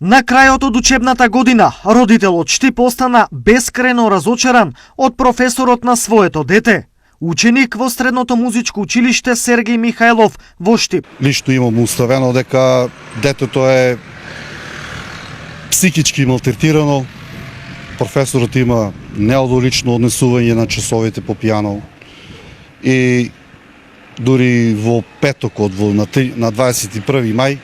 На крајот од учебната година, родителот Штип остана бескрајно разочаран од професорот на своето дете. Ученик во Средното музичко училиште Сергеј Михајлов во Штип. Лично имам уставено дека детето е психички малтретирано. Професорот има неодолично однесување на часовите по пијано. И дури во петокот, на 21 мај,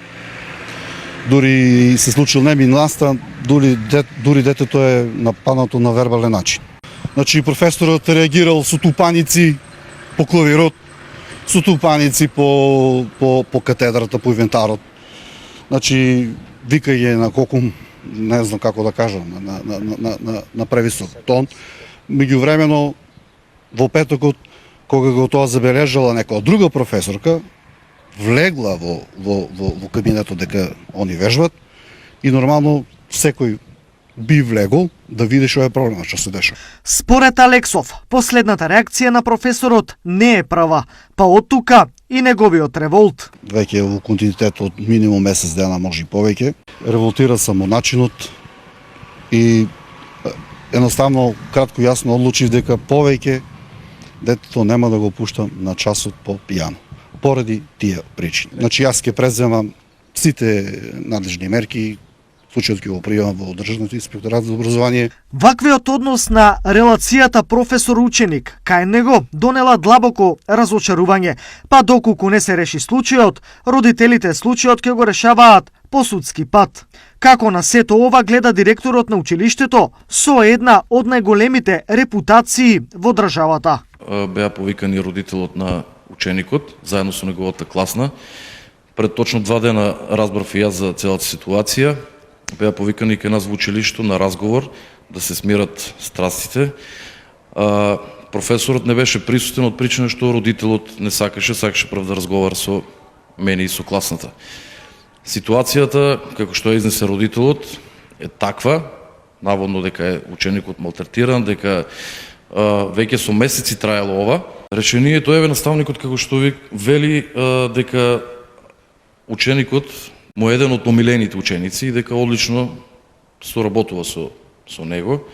дури се случил немин настан, дури детето е нападнато на вербален начин. Значи професорот реагирал со тупаници по клавирот, со тупаници по катедрата, по инвентарот. Значи викање на колку, не знам како да кажам, на превисок тон. Меѓувремено во петокот, кога го тоа забележала некоја друга професорка, влегла во кабинетот дека они вежбат и нормално секој би влегол да види што е проблемот, што се дешава. Според Алексов, последната реакција на професорот не е права, па од тука и неговиот револт. Веќе во континуитет од минимум месец дена, може и повеќе. Револтира само начинот и едноставно кратко јасно одлучив дека повеќе детето нема да го пуштам на часот по пијано. Поради тие причини. Значи јас ќе преземам сите надлежни мерки, случајот ќе го пријавам во Државниот инспекторат за образование. Ваквиот однос на релацијата професор-ученик кај него донела длабоко разочарување, па доколку не се реши случајот, родителите случајот ќе го решаваат по судски пат. Како на сето ова гледа директорот на училиштето со една од најголемите репутации во државата. Беа повикани родителот на ученикот, заедно со неговата класна. Пред точно 2 дена разбрав и јас за целата ситуација. Беа повикани кај нас во училиштето на разговор да се смират страстите. Професорот не беше присутен од причина што родителот не сакаше прв да разговара со мене и со класната. Ситуацијата, како што ја изнесе родителот, е таква, наводно дека е ученикот малтретиран, дека веќе со месеци траело ова. Речението е наставникот како што ви вели дека ученикот му е еден од помилените ученици и дека одлично соработува со него.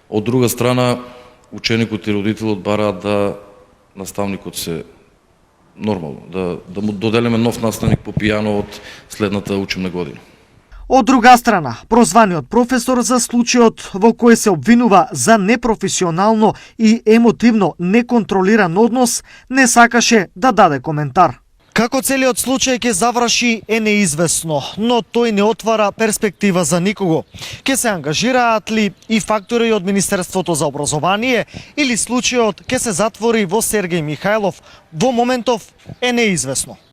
Од друга страна, ученикот и родителот бараат да наставникот се нормално, да му доделиме нов наставник по пијано од следната учебна година. Од друга страна, прозваниот професор за случајот во кој се обвинува за непрофесионално и емотивно неконтролиран однос, не сакаше да даде коментар. Како целиот случај ќе заврши е неизвестно, но тој не отвара перспектива за никого. Ќе се ангажираат ли и фактори од Министерството за образование или случајот ќе се затвори во Сергеј Михајлов, во моментов е неизвестно.